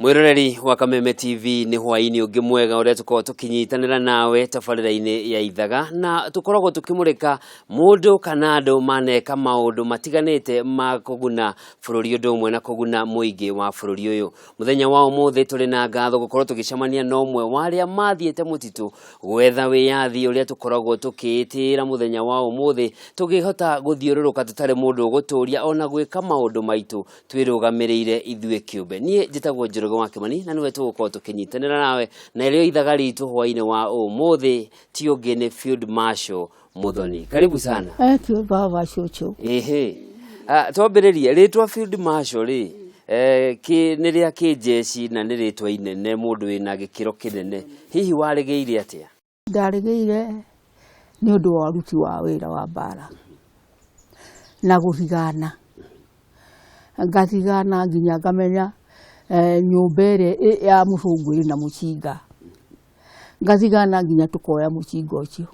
Mwiroreri wa Kameme TV ni hwaini ungi mwega uria tukorwo tukinyitanira nawe tabarira-ini ya Ithaga na tukoragwo tukimurika mundu kana andu maneka maundu matiganite ma kuguna bururi undu umwe na kuguna muingi wa bururi uyu. Muthenya wa umuthi turi na ngatho gukorwo tugicemania na umwe waria mathiete mutitu gwetha wiyathi uria tukoragwo tukiitira muthenya wa umuthi tugihota guthiururuka tutari mundu guturia ona gwika maundu maitu twirugamirire ithue kiumbe. Nie njitagwo wa Kimani na niwe tugukorwo tukinyitanira nawe na ilio Ithaga ritu hwaini wa umuthi ti ungi ni Field Marshal Muthoni. Karibu sana. Tu baba chuchu. Twambiririe ritwa Field Marshal ki niria kijeshi na ni ritwa inene mundu wina gikiro kinene. Hihi warigeire atia? Ndarigeire ni undu wa ruti wa wira wa bara na guthigana. Ngathigana nginya ngamenya nyumbere ya mucungwiri na mucinga ngathigana nginya tukoya mucinga ucio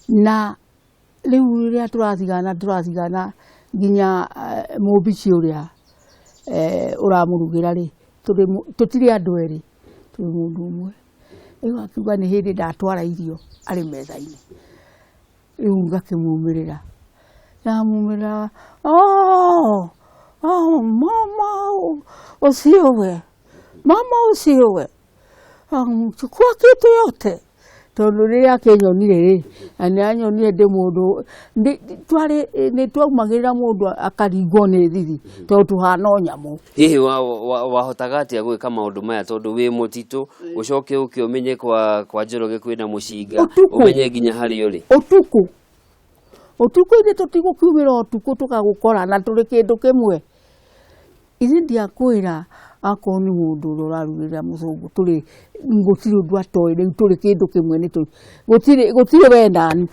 na riu riria turathigana nginya mubici uria uramurugira ri tutiri andu eri turi mundu umwe riu akiuga ni hindi ndatwara irio ari metha-ini riu ngakimumirira namumirira mama usiwe chukua kitu yote tondu riria kinyonire ri ani anyonire ndi mundu twari ni twaumagirira mundu akaringwo ni thithi tondu tuhana nyamu. Hihi wahotaga atia gwika maundu maya tondu wi mutitu ucoke ukiumenye kwa njoroge kwina mucinga umenye nginya hari uri utuku inde tutigukiumira utuku tukagukora na turi kindu kimwe ithi ndiakwira ako ni mundu urarugirira mucungu turi ngutiri undu atoire turi kindu kimwe ni gutiri wendani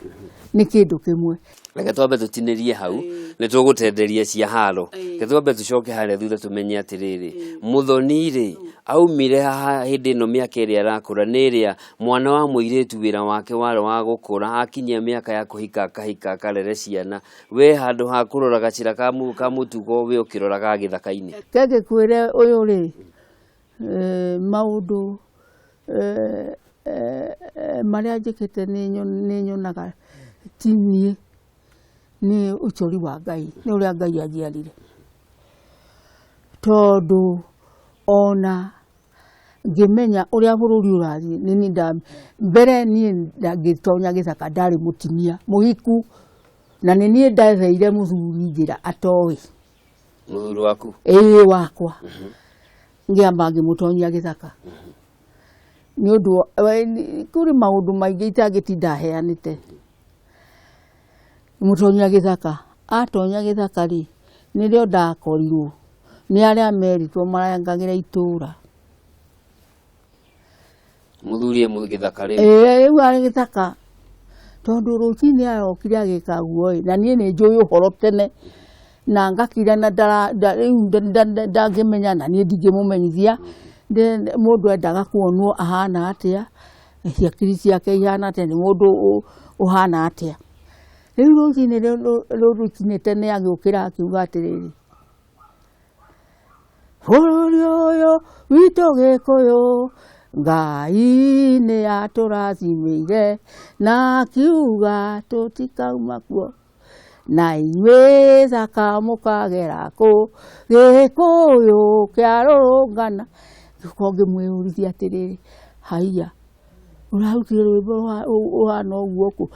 ni kindu kimwe. Reke twambe tutinirie hau ni tugutenderia cia haro ke twambe tucoke haria thutha tumenye atiriri Muthoni ri aumire haha hindi no miaka iria arakura ni iria mwana wa muiritu wira wake wari wa gukura akinyia miaka ya kuhika kahika karere ciana we handu ha kurora gacira ka mutugo we ukiroraga githaka-ini kege kwire uyu ri maundu maria njikite ni nyonaga tinie ni uchori wa Ngai ni uria Ngai ajiarire tondu ona ngimenya uria bururi urathi ni nda mbere ni ndagitonya githaka ndari mutinia muhiku na ni ndatheire muthuri njira atowi muthuri waku wakwa ngiamba ngimutonyia githaka ni undu kuri maundu maingi itagitinda heanite mutonya githaka atonya githaka ri nirio ndakorirwo ni aria meritwo marayangagira itura muthuri mu githaka ri riu ari githaka tondu rucini arokire agikaguo na nie ni njui uhoro tene na ngakira na ndangimenya na nie ndingimumenyithia mundu endaga kuonwo ahana atia ciakiri ciake ihana atia ni mundu uhana atia. Riu rucini rucini tene agiukira akiuga atiriri bururi uyu witu gikuyu Ngai ni aturathimire na akiuga tutikauma kuo na inywe thaka mukagera ku gikuyu kiarurungana gukonge mwiyurithia atiriri haiya urarutire rwimbo uhana uguo ku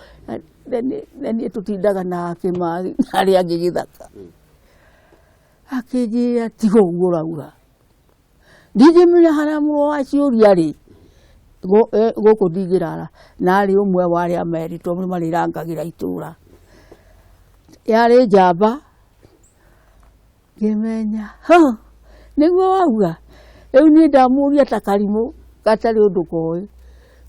nani tutindaga na kimari aria angi githaka akijira tigo urauga ndingimenya haria muo aciuria ri guku ndingirara na ari umwe wa aria meritwo marirangagira itura yari njamba ngimenya niguo wauga riu ni ndamuria ta karimu gatari undu koi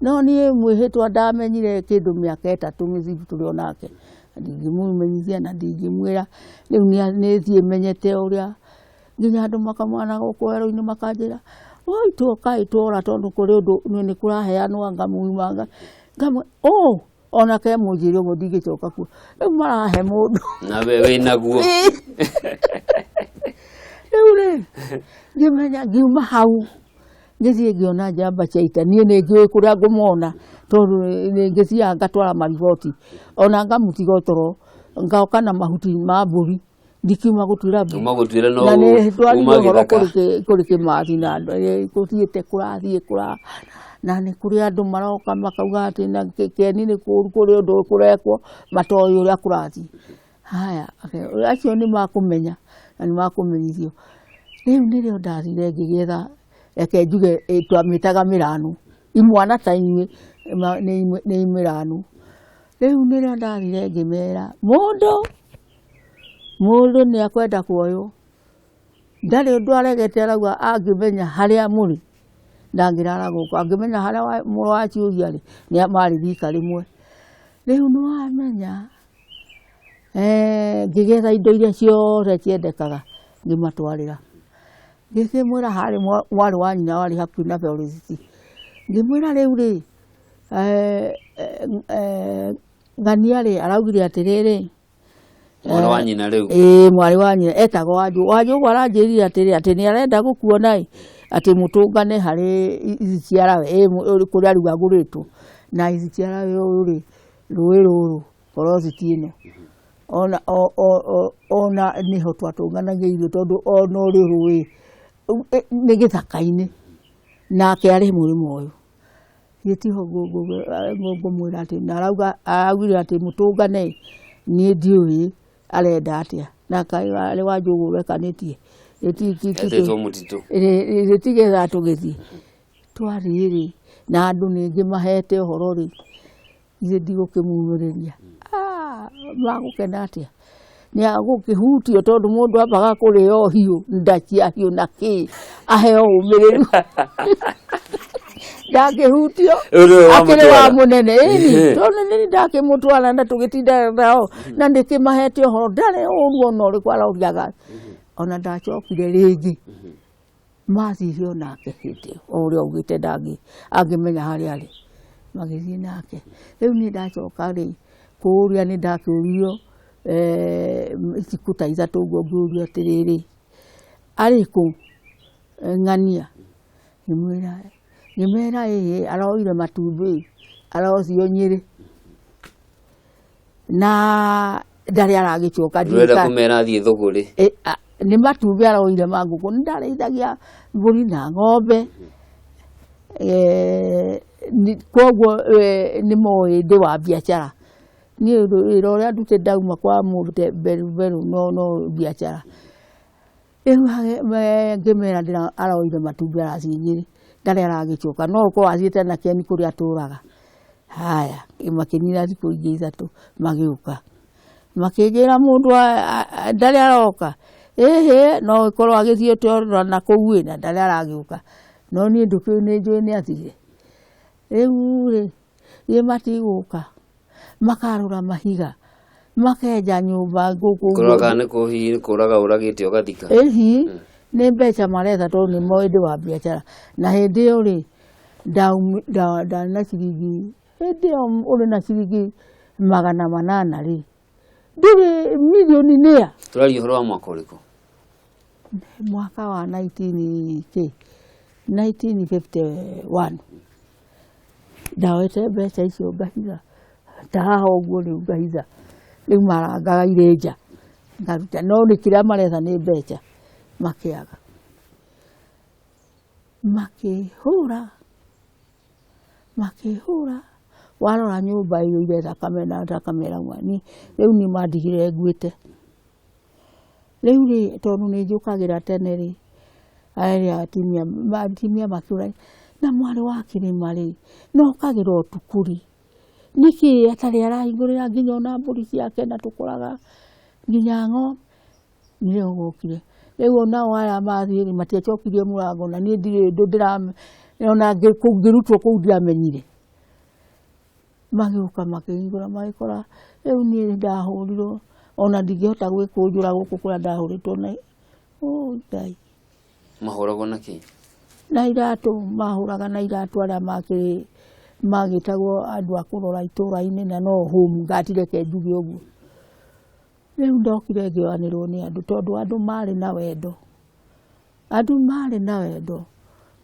no ni mwihitwa ndamenyire kindu miaka 3 mithiru turi onake ndingimumenyithia na ndingimwira riu ni thie menyete uria nginya andu makamwana gukwero-ini makanjira oi tuokai twora tondu kuri undu ni kuraheanwa ngamuimanga ngamwe ona ke mujiri uguo ndingicoka kuo riu marahe mundu na we naguo Eure. Ngimenya ngiuma hau. Ngĩthiĩ ngĩona njamba cia ita niĩ nĩ ngĩũĩ kũrĩa ngũmona tondũ nĩ ngĩthiaga ngatwara mariboti ona ngamũtiga toro ngaoka na mahuti ma mbũri ndikiuma gũtuĩra mbũri na nĩ twarirwo ũhoro kũrĩ kĩmathi na gũthiĩte kũrathiĩ na nĩ kũrĩ andũ maroka makauga atĩ na kĩeni nĩ kũrĩ ũndũ kũrekwo matoĩ ũrĩa kũrathiĩ. Haya acio nĩ makũmenya na nĩ makũmenyithio. Rĩu nĩrĩo ndathire ngĩgetha reke njuge twamĩtaga mĩranu imwana ta inyuĩ nĩ mĩranu. Rĩu nĩrĩo ndathire ngĩmera mũndũ nĩ akwenda kuoywo ndarĩ ũndũ aregete arauga angĩmenya harĩa mũrĩ ndangĩrara gũkũ angĩmenya harĩa mũrũ wa Ciũria rĩ nĩ marĩ rika rĩmwe. Rĩu nĩ wamenya ngĩgetha indo iria ciothe ciendekaga ngĩmatwarĩra ngĩkĩmwĩra harĩ mwarĩ wa nyina warĩ hakuhĩ na Velocity ngĩmwĩra rĩu rĩ ng'ania rĩ araugire atĩrĩrĩ mwarĩ wa nyina rĩu mwarĩ wa nyina etagwo Wanjũ ũguo aranjĩrire atĩ nĩ arenda gũkuona atĩ mũtũngane harĩ iciciarawe kũrĩa rĩu agũrĩtwo na iciciarawe rĩ rũĩ rũrũ Velocity ĩno ona niho twatũnganagĩirio tondũ ona ũrĩ rũĩ nĩ gĩthaka-inĩ nake arĩ mũrĩmo ũyũ gĩtiho ngũmwĩra atĩ na araugire atĩ mũtũngane niĩ ndiũĩ arenda atĩa na arĩ Wanjũ ũguo wekanĩtie gĩtigetha tũgĩthiĩ twathiĩ rĩ na andũ ningĩ mahete ũhoro rĩ ithe ndigũkĩmumĩrĩria magũkena atĩa nĩ agũkĩhutio tondũ mũndũ ambaga kũrĩo hiũ nda cia hiũ na kĩ aheo ũmĩrĩru ndakĩhutio akĩrĩ wa mũnene tondũ nĩ ndakĩmũtwara na tũgĩtinda nao na ndĩkĩmahete ũhoro ndarĩ ũru ona ũrĩkũ araugaga ona ndacokire rĩngĩ mathiire onake hĩndĩ ũrĩa augĩte angĩmenya harĩa arĩ magĩthiĩ nake. Rĩu niĩ ndacoka rĩ kũũria nĩ ndakĩũrio itukũ ta ithatũ ũguo ngĩũrio atĩrĩrĩ arĩ kũ ng'ania ngĩmera aroire matumbĩ arothio Nyĩrĩ na ndarĩ aragĩcoka ndĩrenda kũmera athiĩ thũgũrĩ nĩ matumbĩ aroire ma ngũkũ nĩ ndarĩithagia mbũri na ng'ombe koguo nĩ moĩ ndĩ wa biacara niĩ wĩra ũrĩa ndutĩ ndauma kwa mũndũ beru no biacara. Rĩu ngĩmera aroire matumbĩ arathiĩ Nyĩrĩ ndarĩ aragĩcoka no ũkorwo athiĩte na kĩeni kũrĩa atũraga. Haya makĩnina thikũ ingĩ ithatũ magĩũka makĩnjĩra mũndũ ndarĩ aroka no ũkorwo agĩthiĩte na kũu na ndarĩ aragĩũka no niĩ nĩ njũĩ nĩ athire. Rĩu rĩ niĩ matigũka makarũra mahiga makenja nyũmba ngũkũ kũraga nĩ kũraga ũragĩte ũgathika nĩ mbeca maretha tondũ nĩ moĩ ndĩ wa biacara na hĩndĩ ĩyo rĩ ndarĩ na ciringi hĩndĩ ĩyo ũrĩ na ciringi 800 rĩ ndũrĩ milioni nĩa. Tũraria ũhoro wa mwaka ũrĩkũ? Mwaka wa 1951 ndaoete mbeca icio ngahiga tahaha ũguo rĩu ngahiga rĩu marangaga irĩ nja ngaruta no nĩ kĩrĩa maretha nĩ mbeca makĩaga makĩhũra warora nyũmba iyo ire thakame na thakame ramwani rĩu nĩ mandigire nguĩte. Rĩu rĩ tondũ nĩ njũkagĩra tene rĩ arĩa atimia makĩũra na mwarĩ wa Kirima rĩ no kagĩra ũtukũ rĩ nĩkĩ atarĩ arahingũrĩra nginya ona mbũri ciake na tũkoraga nginya ng'ombe nĩrĩo gũkire. Rĩu nao aya mathiĩ rĩ matiacokirie mũrango na niĩ ndirĩ ũndũ ndĩramenya ngĩrutwo kũu ndiamenyire. Magĩũka makĩhingũra magĩkora rĩu niĩ ndahũrirwo ona ndingĩhota gwĩkũnjũra gũkũ kũrĩa ndahũrĩtwo na Ngai. Mahũragwo na kĩ? Na iratũ mahũraga na iratũ arĩa magĩtagwo andũ a kũrora itũũra-inĩ na no home ngatireke njuge ũguo. Rĩu ndokire ngĩoyanĩrwo nĩ andũ tondũ andũ marĩ na wendo andu mari na wendo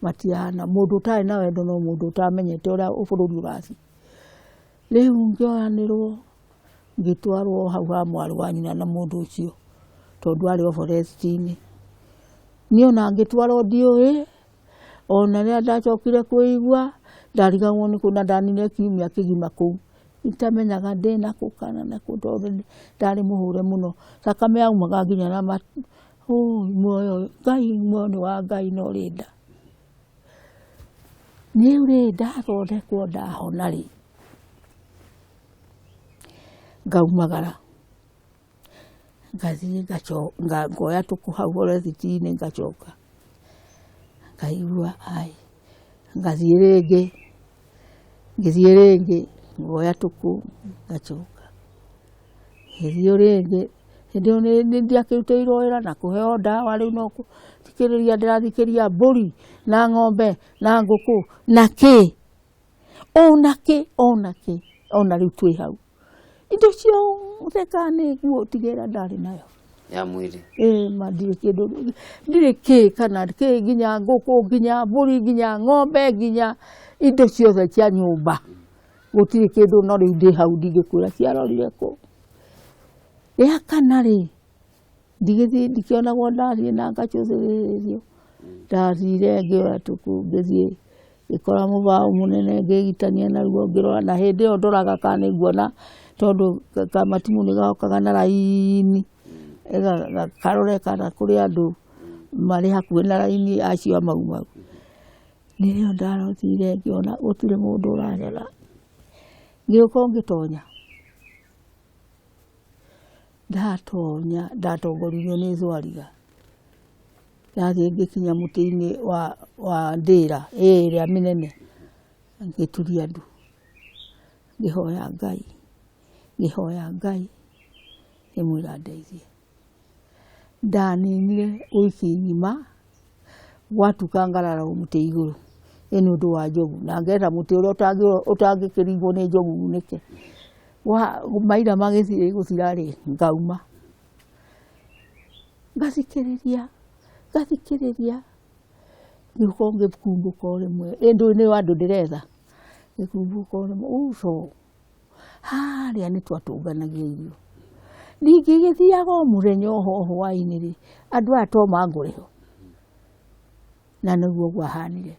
matiana mundu tari na wendo no mundu utamenyete uria bururi urathi riu ngioyanirwo ngitwarwo hau ha mwari wa nyina na mundu ucio tondu ari forestini niona ngitwarwo ndiui ona ria ndacokire kuigua ndarigagwo ni kuna ndanine kiumia kigima kuu itamenyaga ndina kukana na kutondu ndari muhure muno thakame yaumaga nginya na muoyo Ngai mwone wa Ngai no rinda ni urenda thondekwo ndahona ri ngaumagara ngathie ngoya tuku hau forestini ngacoka ngaigua ai ngathie ringi ngoya tuku ngacoka ngithio ringi ndio ni ndiakirutĩirwo wĩra na kũheo ndawa rĩu no thikĩrĩria ndĩrathikĩria mbũri na ng'ombe na ngũkũ na kĩ ona rĩu twĩ hau indo ciothe kana nĩguo tigĩra ndarĩ nayo ya mwĩrĩ ma ndirĩ kĩndũ ndirĩ kĩ kana kĩ nginya ngũkũ nginya mbũri nginya ng'ombe nginya indo ciothe cia nyũmba gũtirĩ kĩndũ no rĩu ndĩ hau ndingĩkwĩra ciarorire kũ ria kana ri ndigithii ndikionagwo ndathie na ngacũthĩrĩrio ndathire ngĩoya tuku ngĩthie ngĩkora mũbao mũnene ngĩgitania naruo ngĩrora na hĩndĩ ĩyo ndoraga kana nĩguona tondu kamatimu nĩgahokaga na raini karore kana kũrĩ andũ marĩ hakuhĩ na raini acio mau nĩrĩo ndarotire ngĩona gũtirĩ mũndũ ũranyona ngĩũka ngĩtonya ndatongoririo nĩ thwariga ndathie ngĩkinya mũtĩ-inĩ wa ndĩra ĩrĩa mĩnene ngĩturia ndu ngĩhoya Ngai ĩmwĩra ndeithie ndaninire wiki ng'ima gwatuka ngarara mũtĩ igũrũ nĩ ũndũ wa njogu na ngetha mũtĩ ũrĩa ũtangĩkĩrigwo nĩ njogu nĩke maira magĩthire gũthira-rĩ ngauma ngathikĩrĩria ngĩũka ngĩkumbũka o rĩmwe ndũĩ-inĩ wa andũ ndĩretha ngĩkumbũka o rĩmwe uco harĩa nĩ twatũnganagia irio ningĩ gĩthiaga o mũthenya oho hwainĩ-rĩ andũ aya to mangũrĩho na nĩguo gwahanire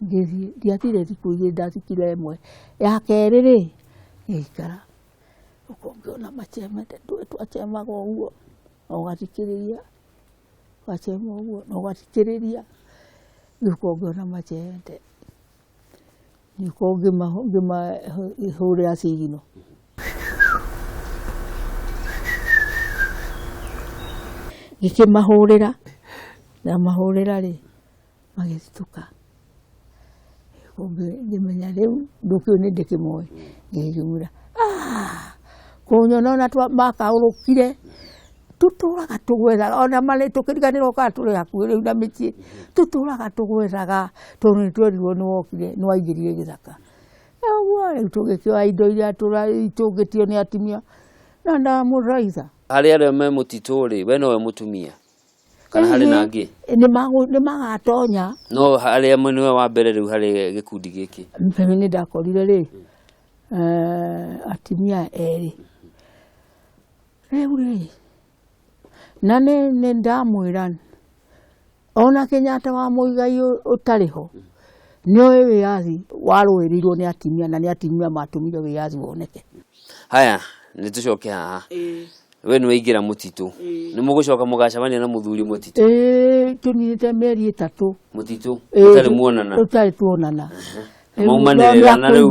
ngĩthiĩ ndiathire thikũ igĩrĩ ndathikire ĩmwe ya kerĩ-rĩ ngĩikara ngĩona macemete ndũĩ twachemaga ũguo na ũgathikĩrĩria wachema ũguo na ũgathikĩrĩria ngĩũka ngĩona macemete ngĩũka ngĩmahũrĩra cigino ngĩkĩmahũrĩra na mahũrĩra-rĩ magĩthitũka ngĩmenya rĩu ndũkĩũ nĩ ndĩkĩmoĩ ngĩyumĩra kũnyona ona makaũrũkire tutũraga tũgwethaga ona marĩ tũkĩriganĩrwo kana tũrĩ hakuhĩ rĩu na mĩciĩ tutũraga tũgwethaga tondũ nĩtwerirwo nĩwokire nĩwaingĩrire gĩthaka ũguo rĩu tũgĩkĩoya indo iria tũngĩtio nĩ atumia na ndamũthaitha harĩ arĩa me mũtitũ-rĩ we nowe mũtumia kana harĩ na angĩ nĩ magatonya no harĩa nĩwe wa mbere rĩu harĩ gĩkundi gĩkĩ mbere nĩ ndakorire-rĩ atumia erĩ rĩu-rĩ na nĩ ndamwĩra ona Kenyatta wa Muigai ũtarĩ ho nĩoĩ wĩyathi warũĩrĩirwo nĩ atumia na nĩ atumia matũmire wĩyathi woneke. Haya nĩtũcoke haha we nĩwaingĩra mũtitũ nĩ mũgũcoka mũgacemania na mũthuri mũtitũ tũninĩte mĩeri 3 mũtitũ ũtarĩ muonana ũtarĩ tuonana maumanĩrĩra na rĩu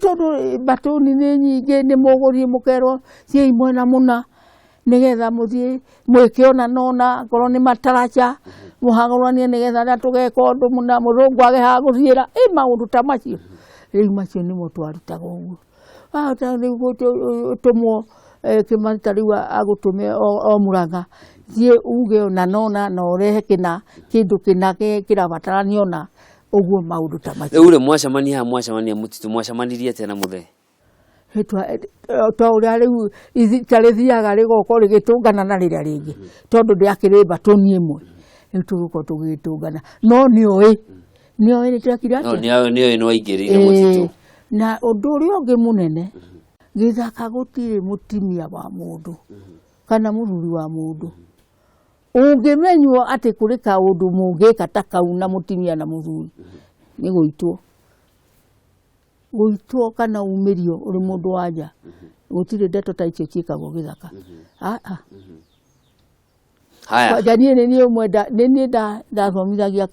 tondũ mbatũni nĩ nyingĩ nĩ mũgũthiĩ mũkerwo ciĩ imwe na mũna nĩgetha mũthiĩ mwĩkĩonana korwo nĩ mataraca mũhagũranie nĩgetha rĩrĩa tũgeka ũndũ mũna mũthũngũ age ha gũthiĩra maũndũ ta macio rĩu macio nĩmo twarutaga ũguo ũtũmwo Kĩmata rĩu agũtũme o Mũrang'a thiĩ uge na nona na ũrehe kĩndũ kĩna kĩrabatarania ona ũguo maũndũ ta macio rĩu mwacemania mũtitũ mwacemanirie atĩa na mũthee to ũrĩa rĩu itarĩthiaga rĩgoka rĩgĩtũngana na rĩrĩa rĩngĩ tondũ ndĩakĩrĩ mbatũni ĩmwe tuguko tugitungana no nioe ni twakira no nioe no ingirire mutitu na undu uri ungi munene githaka gutire mutimia wa mundu kana muthuri wa mundu ungimenywo ati kuri kaundu mungika ta kau na mutimia na muthuri ni guitwo kana umirio uri mundu wanja gutire ndeto ta icio ciikagwo githaka haya janie ni umwe ni ndathomithagia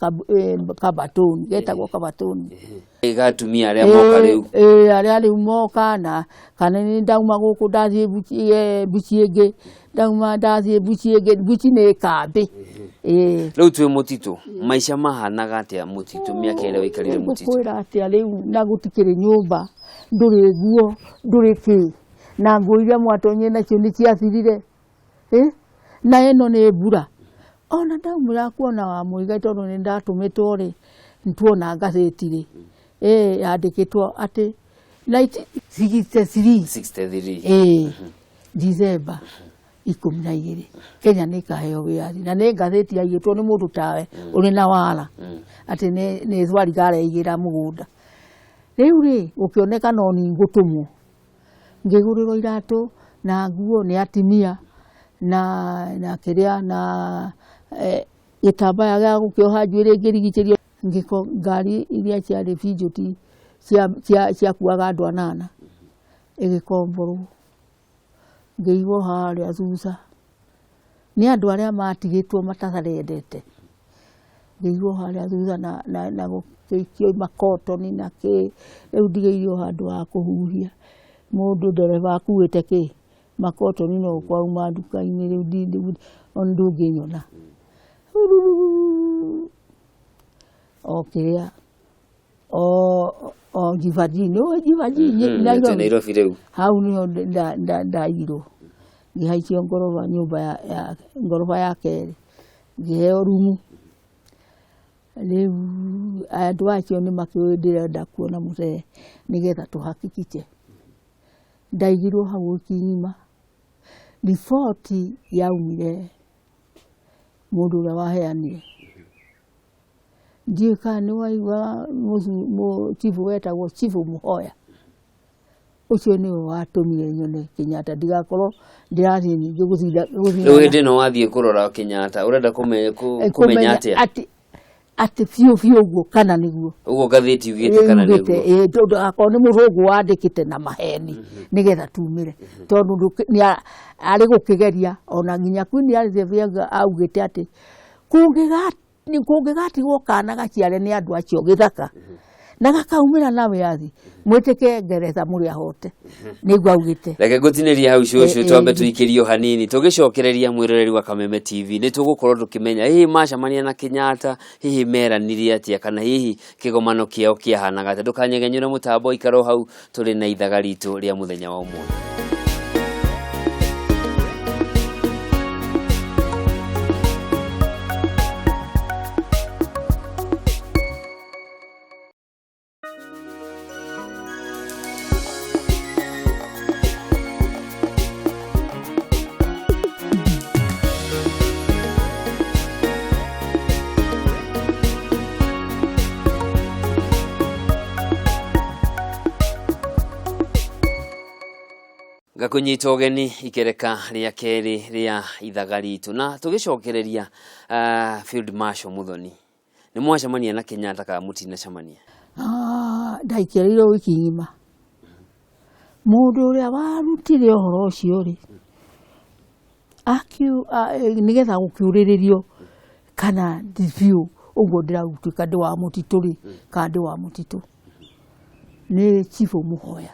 kabatoni getagwo kabatoni igatumia aria moka riu aria riu moka na kana ni ndauma guku ndathie buci ingi ndauma ndathie buci ingi buci ni kambi riu twi mutitu maisha mahanaga atia mutitu miaka ile wikarire mutitu kwira atia riu na gutikire nyumba nduri guo nduri ki na nguo iria mwatonye nacio ni ciathirire na eno ni mbura ona ndaumira kuona wa muigai tondu ni ndatumitwo ri ntuona ngatheti ri yandikitwo ati 1963 December 12 Kenya ni kaheo wiyathi na ni ngatheti yaigitwo ni mundu tawe uri na wala ati ni thwarigara igira mugunda riu ri ukioneka no ni ngutumwo ngigurirwo iratu na nguo ni atimia na kiria na gitambaya gya gukioha njuire ngirigicerio ngiko ngari iria cia refugee cia kuaga andu anana igikomborwo ngeigwo haria Thutha ni andu aria matigitwo matarendete ngeigwo haria Thutha na gukikio makotoni na ki riu ndigeirio handu ha kuhuhia mundu ndereva akuite ki makotoni no kwauma nduka-ini riu ndunginyona kiria jivajini Nairobi riu hau niho ndaigirwo ngihaicio ngoroba ya keri ngiheo rumu riu andu acio ni makiwindirenda kuona muthee nigetha tuhakikiche ndaigirwo hau Kirima riboti yaumire mundu uria waheanire ndiika ni waigua chifu wetagwo chifu Muhoya ucio ni watumire nyone Kenyatta ndigakorwo ndirathie ningi guthinda riu hindi no wathie kurora Kenyatta urenda kumenya ati fiu guo kana niguo ugo gatheti ugite kana niguo tondu akoro ni murungu wandikite na maheni nigetha tumire tondu ni ari gukigeria ona nginya kwini ari thevega augite ati kungigatigwo kana gaciare ni andu acio githaka na gakaumira na wiyathi mwitike Ngeretha muri ahote niguo augite reke gutiniria hau cucu twambe tuikirio hanini tugicokereria mwiroreri wa Kameme TV ni tugukorwo tukimenya hihi macamania na Kenyatta hihi meranirie atia kana hihi kigomano kiao kiahanaga ndukanyegenyure mutambo ikaro hau turi na ithaga ritu ria muthenya wa umuthi gakunyita ugeni ikereka ria keri ria ithaga ritu na tugicokereria Field Marshal Muthoni ni mwacamania na Kenyatta ka mutina camania ndaikereirwo wiki ngima mundu uria warutire uhoro ucio ri nigetha gukiuriririo kana diviu uguo ndiragutuika ndi wa mutitu ri ka ndi wa mutitu ni Chifu Muhoya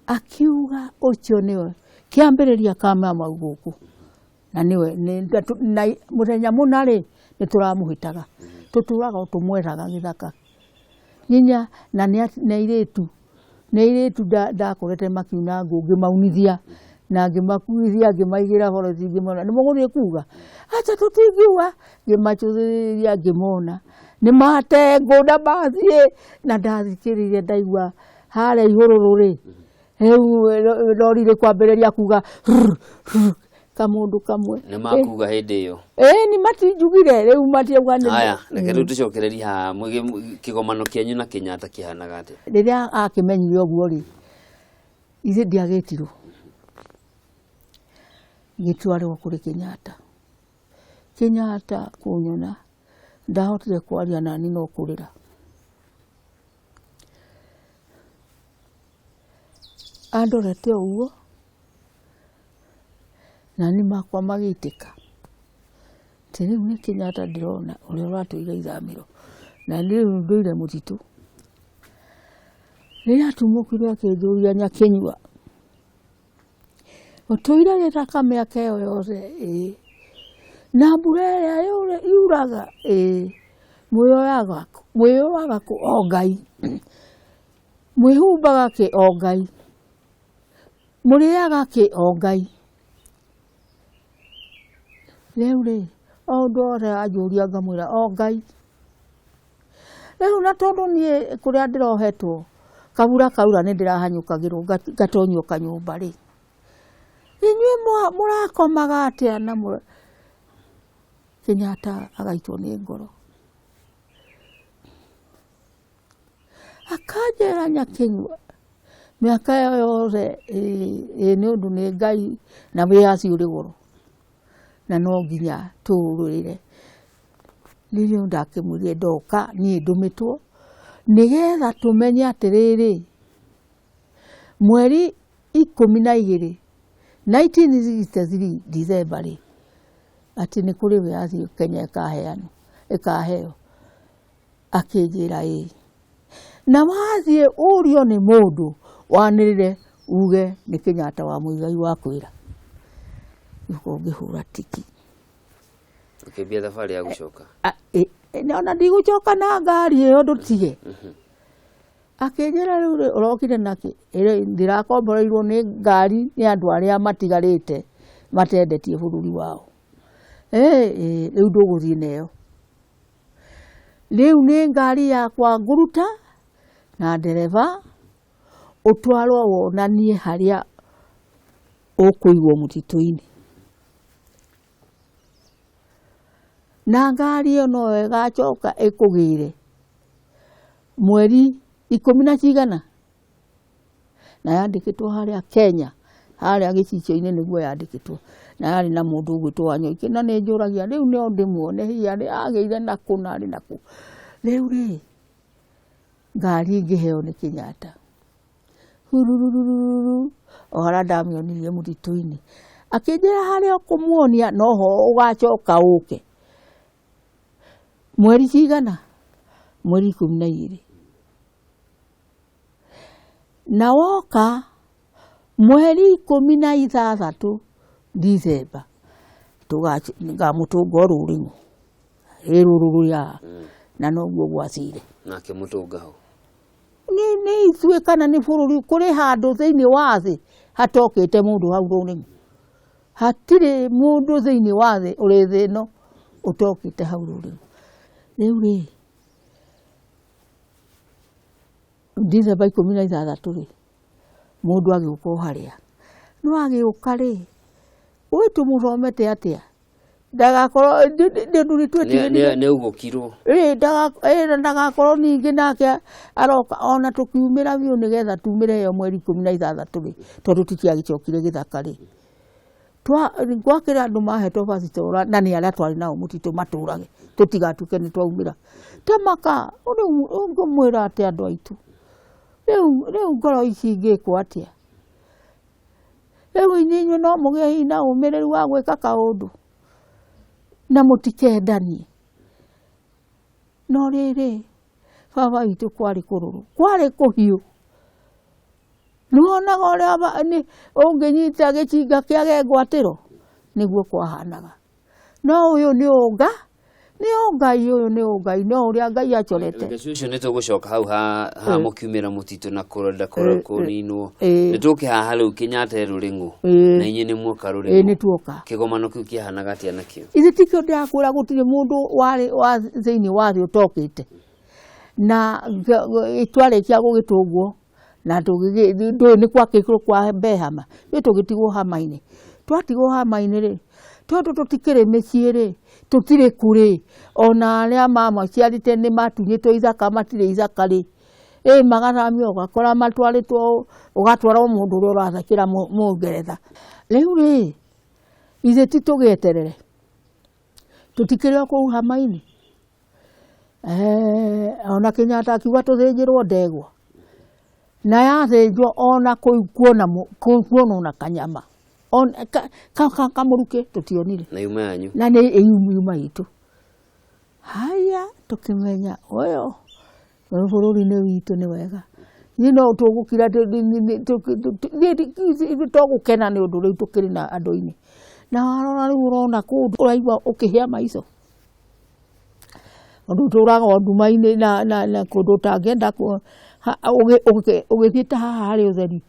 akiuga ucio niwe kiambiriria kama mauguku na niwe na muthenya munari ni turamuhitaga tuturaga tumweraga githaka nyinya na iritu ndakorete makiuna ngungi maunithia na ngimakuithia ngimaigira borothi ngimona ni muguthie kuga acha tutingiwa ngimachuthiriria ngimona ni mate ngoda bathie na ndathikiririe ndaigua haria ihururu ri heu lori ri kwambiriria kuga kamundu kamwe nĩ makuga hĩndĩ ĩyo nĩ matinjugire rĩu matiauga haya reke rĩu tũcokererie haha kĩgomano kĩanyu na Kenyatta kĩhanaga atĩa rĩrĩa akĩmenyire ũguo rĩ ithe ndiagĩtirwo gĩtwarĩrwo kũrĩ Kenyatta kũnyona ndahotire kwaria nani no kũrĩra andorete ũguo nani makwa magĩtĩka rĩu nĩ Kenyatta ndĩrona ũrĩa ũratũire ithamĩro na rĩu ndũire mũtitũ rĩrĩa atumũkire akĩnjũria Nyakĩnyua ũtũire gĩthaka mĩaka ĩyo yothe na mbura ĩrĩa yuraga mwĩyoyaga kũ o Ngai mwĩhumbaga kĩ o Ngai mũrĩaga kĩ o Ngai rĩu rĩ o ũndũ wothe anjũria ngamwĩra o Ngai rĩu na tondũ niĩ kũrĩa ndĩrohetwo kabura kaura nĩ ndĩrahanyũkagĩrwo ngatonyio kanyũmba rĩ inyuĩ mũrakomaga atĩa na Kenyatta agaitwo nĩ ngoro akanjĩra Nyakĩnyua mĩaka ĩyo yothe nĩ ũndũ nĩ Ngai na wĩyathi ũrĩ goro na no nginya tũũrũĩre rĩrĩa ndakĩmwĩrire ndoka niĩ ndũmĩtwo nĩgetha tũmenye atĩrĩrĩ mweri 12 1963 December rĩ atĩ nĩ kũrĩ wĩyathi Kenya ĩkaheo akĩnjĩra na wathiĩ ũrio nĩ mũndũ wanĩrĩre uge nĩ Kenyatta wa Mũigai wa kwĩra ngĩhũra tiki ũkĩambia thabarĩ ya gũcoka ona ndigũcoka na ngari ĩyo ndũtige akĩnjĩra rĩu ũrokire nakĩ ndĩrakomboreirwo nĩ ngari nĩ andũ arĩa matigarĩte matendetie bũrũri wao rĩu ndũgũthiĩ nayo rĩu nĩ ngari yakwa ngũruta na ndereba ũtwarwo wonanie harĩa ũkũigwo mũtitũ-inĩ na ngari ĩyo no ĩgacoka ĩkũgĩre mweri 10 na yandĩkĩtwo harĩa Kenya harĩa gĩcicio-inĩ nĩguo yandĩkĩtwo na yarĩ na mũndũ ũgwĩtwo Wanyoike na nĩ njũragia rĩu nĩo ndĩmuone hihi agĩire nakũ na arĩ nakũ rĩu rĩ ngari ngĩheo nĩ Kenyatta hurururu o harĩa ndamĩonirie mũtitũ-inĩ akĩnjĩra harĩa ũkũmuonia noho ũgacoka ũke mweri cigana mweri 12 na woka mweri 16 December ngamũtũnga rũrĩng'ũ rũrũ ya na noguo gwacire nake mũtũnga ho nĩ ithuĩ kana nĩ bũrũri kũrĩ handũ thĩinĩ wa thĩ hatokĩte mũndũ hau rũrĩng'ũ hatirĩ mũndũ thĩinĩ wa thĩ ũrĩ thĩ ĩno ũtokĩte hau rũrĩng'ũ rĩu rĩ December 16 rĩ mũndũ agĩũka harĩa no agĩũka rĩ ũĩ tũmũthomete atĩa ndagakorwo nĩ ũgũkirwo ndagakorwo ningĩ nake aroka ona tũkiumĩra biũ nĩgetha tumĩre ĩyo mweri 16 rĩ tondũ tũtiagĩcokire gĩthaka rĩ gwakĩra andũ mahetwo bacitora na nĩ arĩa twarĩ nao mũtitũ matũrage tũtigatuĩke nĩ twaumĩra tamaka ngũmwĩra atĩ andũ aitũ rĩu ngoro ici ingĩkwo atĩa rĩu inyuĩ no mũgĩe hihi na ũmĩrĩru wa gwĩka kaũndũ na mũtikendanie no rĩrĩ baba witũ kwarĩ kũrũrũ kwarĩ kũhiũ nĩwonaga ũrĩa ũngĩnyita gĩcinga kĩage ngwatĩro nĩguo kwahanaga no ũyũ nĩ ũnga ũyũ nĩ ũngai no ũrĩa Ngai acorete ũcio nĩ tũgũcoka hau ha mũkiumĩra mũtitũ na kũrenda kũninwo nĩ tũke haha rĩu Kenyatta rũrĩng'ũ na inyuĩ nĩ muoka rũrĩng'ũ nĩ tuoka kĩgomano kĩu kĩahanaga atĩa nakĩo ithe tikĩo ndĩrakwĩra gũtirĩ mũndũ thĩinĩ wa thĩ ũtokĩte na twarĩkia gũgĩtũngwo na ndũĩ nĩ kwakĩirwo kwa Behama nĩ tũgĩtigwo hama-inĩ twatigwo hama-inĩ rĩ tondu tutikĩrĩ mĩciĩ rĩ tutirĩ kũrĩ ona arĩa mamaciarĩte nĩ matunyĩtwo ithaka matirĩ ithaka rĩ magathamio ũgakora matwarĩtwo ũgatwarwo mũndũ ũrĩa ũrathakĩra Mũngeretha rĩu rĩ ithe ti tũgĩeterere tutikĩrĩ o kũu hama-inĩ ona Kenyatta akiuga tũthĩnjĩrwo ndegwa na yathĩnjwo ona kuona na kanyama kamũruke tũtionire na yuma yanyu na nĩ yuma itũ haya tukimenya ũyũ bũrũri-inĩ witũ nĩ wega no tũgũkira tũgũkena nĩ ũndũ rĩu tũkĩrĩ na andũ-inĩ na warora rĩu ũrona kũndũ ũraigua ũkĩhĩa maico ũndũ tũraga nduma-inĩ na kũndũ ũtangĩenda ũgĩthiĩte haha harĩ ũtheri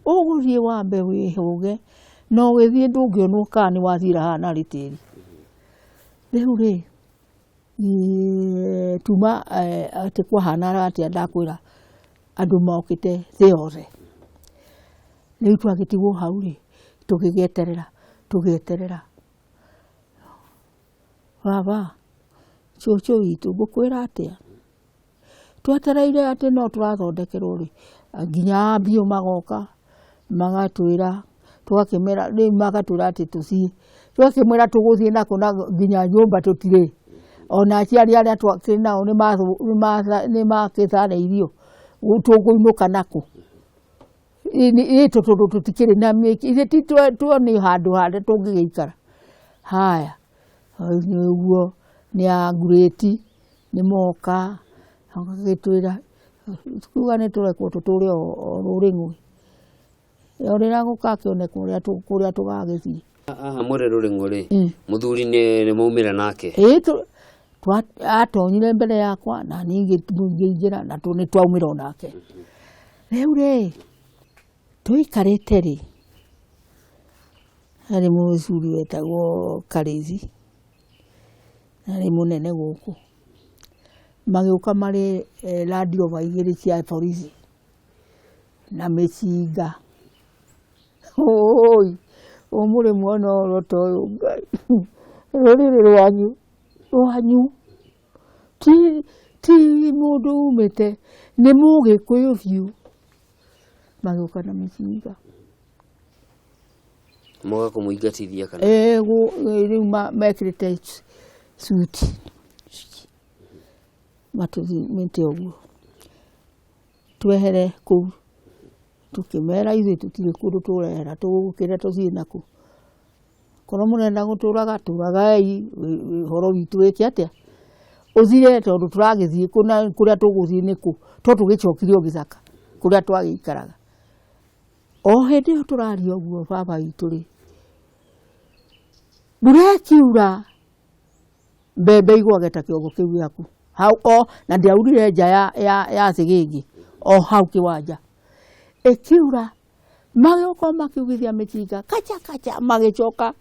ũgũthiĩ wambe wĩhũge no ũgĩthiĩ ndũngĩonwo kana nĩ wathira haha narĩ tĩri rĩu rĩ tuma atĩ kwahana atĩa ndakwĩra andũ mokĩte thĩ yothe rĩu twagĩtigwo hau rĩ tũgĩeterera baba cũcũ witũ ngũkwĩra atĩa twetereire atĩ no tũrathondekerwo rĩ nginya biũ magoka magatwĩra tũgakĩmera rĩu magatwĩra atĩ tũthiĩ tũgakĩmwĩra tũgũthiĩ nako nginya nyũmba tũtirĩ ona aciari arĩa twakĩrĩ nao nĩ magĩthanĩirio tũkũinũka nako tondũ tũtikĩrĩ na mĩaki ithe ti tuone handũ harĩa tũngĩgĩikara haya nĩguo nĩ angurĩti nĩ moka magagĩtwĩra tukiuga nĩ tũrekwo tũtũre o rũrĩng'ĩ ũrĩa gũgakĩoneka kũrĩa tũgagĩthiĩ aha mũrĩ rũrĩng'ĩ rĩ mũthuri nĩ maumĩra nake atonyire mbere yakwa na niĩ ngĩingĩra na nĩ twaumĩra o nake rĩu rĩ tũikarĩte rĩ harĩ mũthuri wetagwo Karĩthi na nĩ mũnene gũkũ magĩũka marĩ Land Rover igĩrĩ cia borithi na mĩcinga ũmũrĩ mwana orota ũyũ Ngai rũrĩrĩ rwanyu ti mũndũ umĩte nĩ Mũgĩkũyũ biũ magĩũka na mĩcinga moga kũmũingatithia kana rĩu mekĩrĩte suti matũthimĩte ũguo twehere kũu tukimera ithuĩ tũtirĩ kũndũ tũrehera tũgũkĩra tũthiĩ naku korwo mũrenda gũtũraga tũragai ũhoro witũ wĩke atĩa ũthire tondũ tũragĩthiĩ kũrĩa tũgũthiĩ nĩkũ to tũgĩcokire o gĩthaka kũrĩa twagĩikaraga o hĩndĩ ĩyo tũraria ũguo baba witũ rĩ mbura ĩkiura mbembe igwage ta kĩongo kĩu gĩaku hau na ndiaurire nja ya thĩgĩngĩ o hau kĩwanja ĩkiura magĩũka makiugithia mĩcinga kacha magĩcoka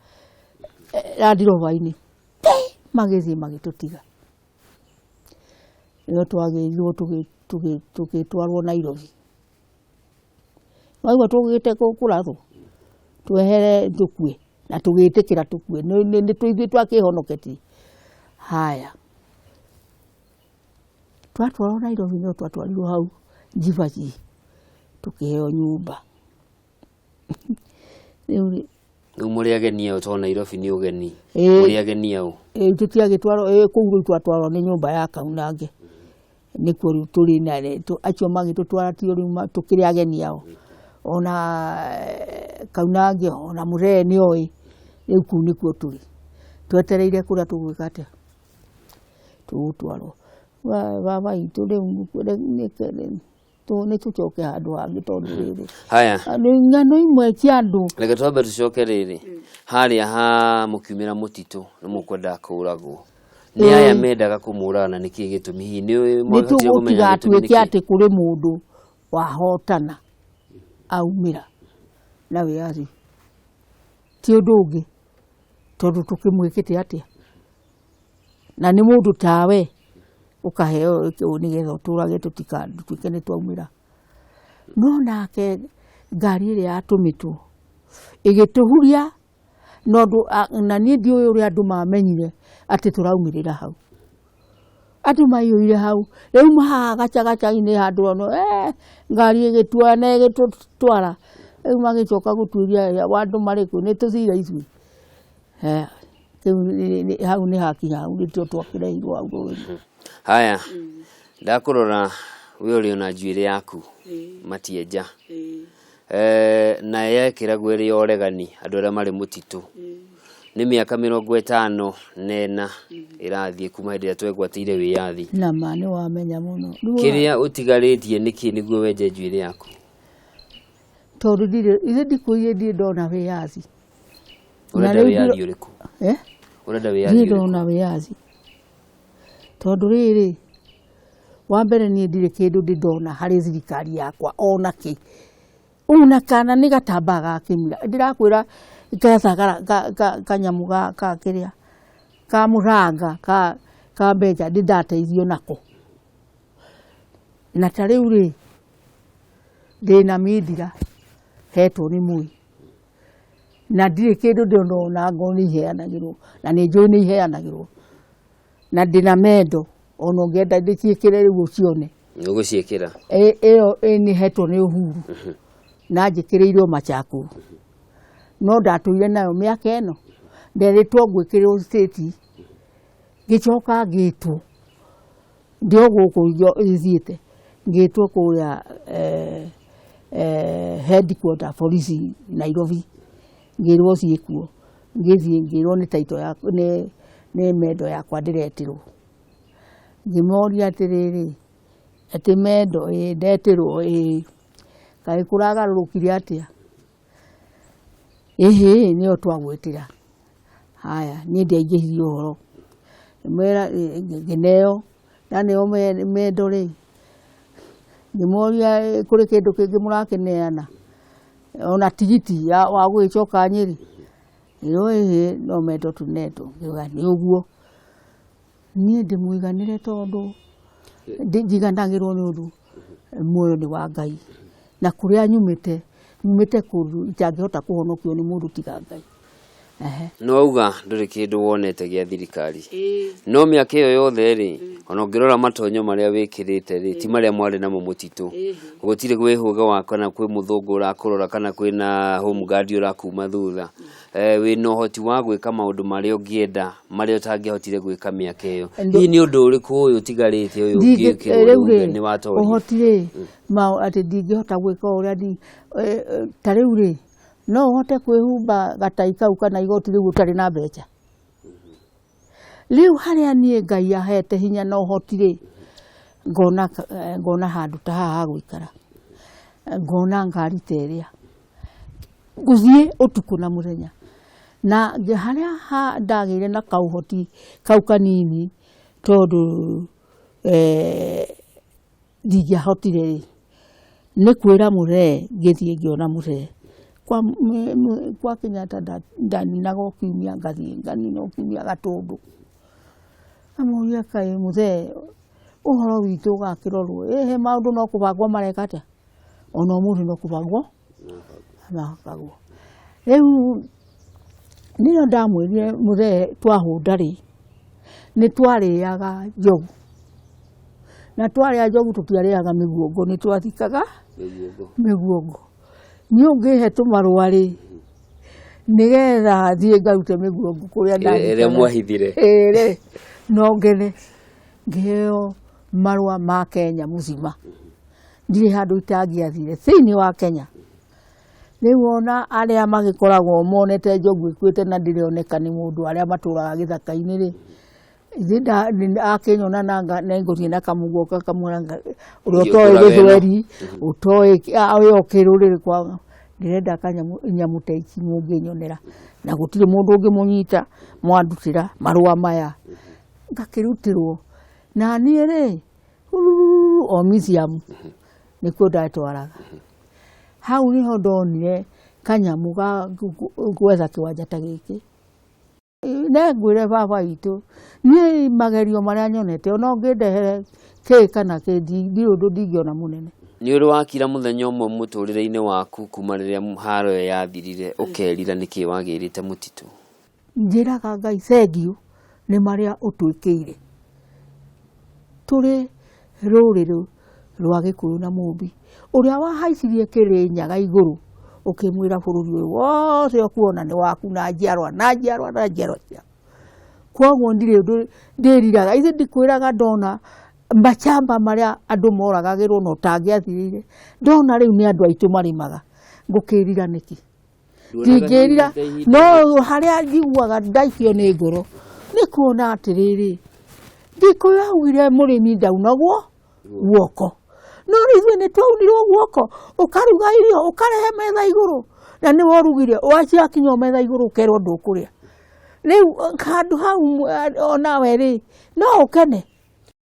Land Rover-inĩ magĩthiĩ magĩtũtiga rĩo twagĩirwo tũgĩtwarwo Nairobi waigua tũgĩte kũrathwo twehere tũkue na tũgĩtĩkĩra tũkue nĩ tũithuĩ twakĩhonoketie haya twatwarwo Nairobi no twatwarirwo hau Jivaji tukiheo nyumba rĩu mũrĩ ageni ao to Nairobi nĩ ũgeni mũrĩ ageni ao tũtiagĩtwarwo kũu rĩu twatwarwo nĩ nyũmba ya Kaunange nĩkuo rĩu tũrĩ na acio magĩtũtwara tio rĩu tũkĩrĩ ageni ao ona Kaunange ona mũthee nĩ oĩ rĩu kũu nĩkuo tũrĩ twetereire kũrĩa tũgwĩka atĩa tũgũtwarwo baba itũ rĩu nĩ tũcoke handũ hangĩ tondũ rĩrĩ haya ng'ano imwe cia andũ reke twambe tũcoke rĩrĩ harĩa ha mũkiumĩra mũtitũ nĩ mũkwenda kũragwo nĩ aya mendaga kũmũraga na nĩkĩ gĩtũmi hihi nĩ tũgũtigatuĩke atĩ kũrĩ mũndũ wahotana aumĩra na wĩyathi ti ũndũ ũngĩ tondũ tũkĩmwĩkĩte atĩa na nĩ mũndũ tawe ũkaheo nĩgetha ũtũrage tũtuĩke nĩ twaumĩra no nake ngari ĩrĩa yatũmĩtwo ĩgĩtũhuria no na niĩ ndiũĩ ũrĩa andũ mamenyire atĩ tũraumĩrĩra hau. Andũ maiyũire hau rĩu mahaha gacagaca-inĩ handũ ono ngari ĩgĩtua na ĩgĩtũtwara rĩu magĩcoka gũtuĩria andũ marĩkũ nĩ tũcira ithuĩ. Hau nĩ hakinya hau nĩtio twakĩreirwo hau rũĩ. Haya ndakũrora we ũrĩ ona njuĩrĩ yaku matienja na yekĩra gwĩrĩ oregani andũ arĩa marĩ mũtitũ nĩ mĩaka 54 ĩrathiĩ kuma hĩndĩ ĩrĩa twegwatĩire wĩyathi. Na ma nĩ wamenya mũno. Kĩrĩa ũtigarĩtie nĩkĩ nĩguo wenje njuĩrĩ yaku? Tondũ ndikũire ndirĩ ndona wĩyathi. Ũrenda wĩyathi ũrĩkũ? Ũrenda wĩyathi ũrĩkũ? Ndona wĩyathi. Tondũ rĩrĩ wa mbere niĩ ndirĩ kĩndũ ndona harĩ thirikari yakwa ona kĩ. Una kana nĩ gatambaga gakĩmira. Ndĩrakwĩra kanyamũ ga kĩrĩa ka mũranga ka mbeca ndateithio nako. Na ta rĩu rĩ ndĩna mindira hetwo nĩ mũi. Na ndirĩ kĩndũ ndona ngo nĩ iheanagĩrwo na nĩ njũĩ nĩ iheanagĩrwo. Na ndĩna mendo ona ũngĩenda ndĩciĩkĩre rĩu ũcione. Ũgũciĩkĩra? Ĩyo nĩ hetwo nĩ Uhuru. Na njĩkĩrĩirwo Machakos. No ndatũire nayo mĩaka ĩno. Nderĩtwo ngwĩkĩrĩrwo state. Ngĩcoka ngĩtwo. Ndio gũkũ ithiĩte. Ngĩtwo kũrĩa headquarter police Nairobi. Ngĩrwo ciĩkuo. Ngĩthiĩ ngĩrwo nĩ taito yakwa nĩ mendo yakwa ndĩretirwo. Ngĩmoria atĩrĩrĩ atĩ mendo ndetirwo kaĩ kũragarũrũkire atĩa? Nĩyo twagwĩtĩra. Haya niĩ ndiaingĩhirie ũhoro. Mera ngĩneo ndaneo mendo rĩ. Ngĩmoria kũrĩ kĩndũ kĩngĩ mũrakĩneana ona tigiti wa gũgĩcoka Nyĩrĩ. No mendo tunetwo. Ngiuga nĩ ũguo. Niĩ ndĩmũiganĩre tondũ ndiganagĩrwo nĩ ũndũ muoyo nĩ wa Ngai. Na kũrĩa nyumĩte kũndũ itangĩhota kũhonokio nĩ mũndũ tiga Ngai. No auga ndũrĩ kĩndũ wonete gĩa thirikari. No mĩaka ĩyo yothe rĩ ona ũngĩrora matonyo marĩa wĩkĩrĩte rĩ ti marĩa mwarĩ namo mũtitũ. Gũtirĩ gwĩhũga wa kana kwĩ mũthũngũ ũrakũrora kana kwĩna home guard ũrakuma thutha. Wĩna ũhoti wa gwĩka maũndũ marĩa ũngĩenda marĩa ũtangĩhotire gwĩka mĩaka ĩyo. Hihi nĩ ũndũ ũrĩkũ ũyũ ũtigarĩte ũyũ ũngĩkĩrwo nĩ watoria? Ũhoti rĩ atĩ ndingĩhota gwĩka ũrĩa ta rĩu rĩ no ũhote kwĩhumba gatai kau kana igoti rĩu ũtarĩ na mbeca. Rĩu harĩa niĩ Ngai ahete hinya na ũhoti rĩ ngona handũ ta haha ha gũikara. Ngona ngari ta ĩrĩa gũthiĩ ũtukũ na mũthenya. Na harĩa ndagĩire na kaũhoti kau kanini tondũ ndingĩahotire rĩ nĩ kwĩra mũree ngĩthiĩ ngĩona mũree. Kwa Kenyatta ndaninaga kiumia ngathiĩ nganina kiumia Gatũndũ. Amũria kaĩ mũthee ũhoro witũ ũgakĩrorwo. He maũndũ no kũbangwo mareka atĩa? Ona ũmũthĩ no kũbangwo makagwo. Rĩu niĩ ndamwĩrire mũthee twahũnda rĩ nĩ twarĩaga njogu. Na twarĩa njogu tũtiarĩaga mĩguongo nĩ twathikaga mĩguongo. Niĩ ũngĩhe tũmarũa rĩ nĩgetha thiĩ ngarute mĩguongo kũrĩa ndathikaga. Ĩrĩa mwahithire. No ngene ngĩheo marũa ma Kenya mũcima. Ndirĩ handũ itangĩathire thĩinĩ wa Kenya. Rĩu ona arĩa magĩkoragwo monete njogu ĩkuĩte na ndĩrĩoneka nĩ mũndũ arĩa matũraga gĩthaka-inĩ rĩ akĩnyona na ngũthiĩ na kamũguo kamũranga ũrĩa ũtoĩ gĩthweri ũtoĩ kĩrũrĩrĩ kwa ndĩrenda kanyamũ ta ici mũngĩnyonera na gũtirĩ mũndũ ũngĩmũnyita mwandutĩra marũa maya. Ngakĩrutĩrwo na niĩ rĩ o museum nĩkuo ndatwaraga. Hau nĩho ndonire kanyamũ ga gwetha kĩwanja ta gĩkĩ. Ngwĩre baba witũ niĩ magerio marĩa nyonete ona ũngĩndehere kĩ kana kĩ ndirĩ ũndũ ndingĩona mũnene. Nĩ ũrĩ wakira mũthenya ũmwe mũtũrĩre-inĩ waku kuma rĩrĩa haro ĩyo yathirire ũkerira nĩkĩ wagĩrĩte mũtitũ? Njĩraga Ngai thengiũ nĩ marĩa ũtwĩkĩire. Tũrĩ rũrĩrĩ rwa Gĩkũyũ na Mũmbi, ũrĩa wahaicirie Kĩrĩnyaga igũrũ ũkĩmwĩra bũrũri ũyũ wothe ũkuona nĩ waku na njiarwa na njiarwa na njiarwa ciaku. Kwoguo ndĩriraga, ithe ndikwĩraga ndona machamba marĩa andũ moragagĩrwo no tangĩathirire, ndona rĩu nĩ andũ aitũ marimaga, ngũkĩrira nĩkĩ? Ndingĩrira, no harĩa njiguaga ndaikio nĩ ngoro nĩ kuona atĩrĩrĩ, Gĩkũyũ augire mũrĩmi ndaunagwo guoko, no ithuĩ nĩ twaunirwo guoko, ũkaruga irio ũkarehe metha igũrũ, na nĩ worugire waciakinya metha igũrũ ũkerwo ndũkũrĩa. Rĩu handũ hau onawe rĩ no ũkene?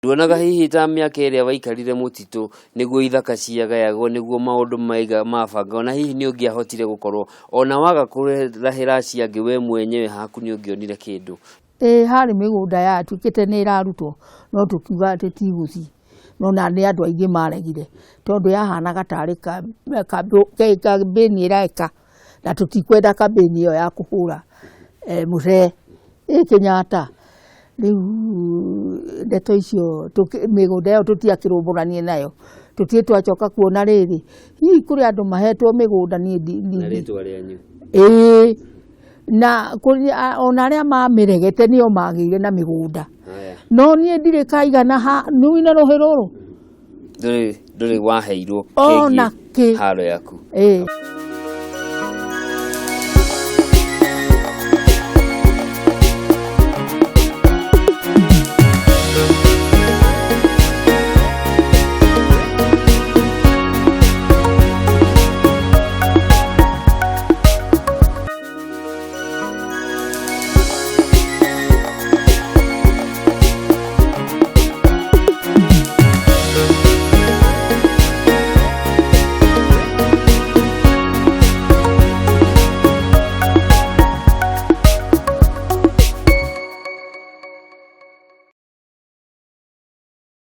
Nduonaga hihi ta mĩaka ĩrĩa waikarire mũtitũ nĩguo ithaka ciagayagwo, nĩguo maũndũ mabanga, ona hihi nĩ ũngĩahotire gũkorwo ona waga kũrahĩra ciangĩ we mwenyewe haku nĩ ũngĩonire kĩndũ? Harĩ mĩgũnda yatuĩkĩte nĩ ĩrarutwo no tũkiuga atĩ tigũthiĩ, no na nĩ andũ aingĩ maregire tondũ yahanaga tarĩ kambĩni ĩreka, na tũtikwenda kambĩni ĩyo ya kũhũra mũcee Kenyatta. Rĩu ndeto icio mĩgũnda ĩyo tũtiakĩrũmbũranie nayo, tũtirĩ twacoka kuona rĩrĩ hihi kũrĩ andũ mahetwo mĩgũnda na rĩtwa rĩanyu. Na ona arĩa mamĩregete nĩo magĩire na mĩgũnda, no niĩ ndirĩ kaigana nĩu na rũhĩ rũrũ ndũrĩ waheirwo ona kĩ haro yaku.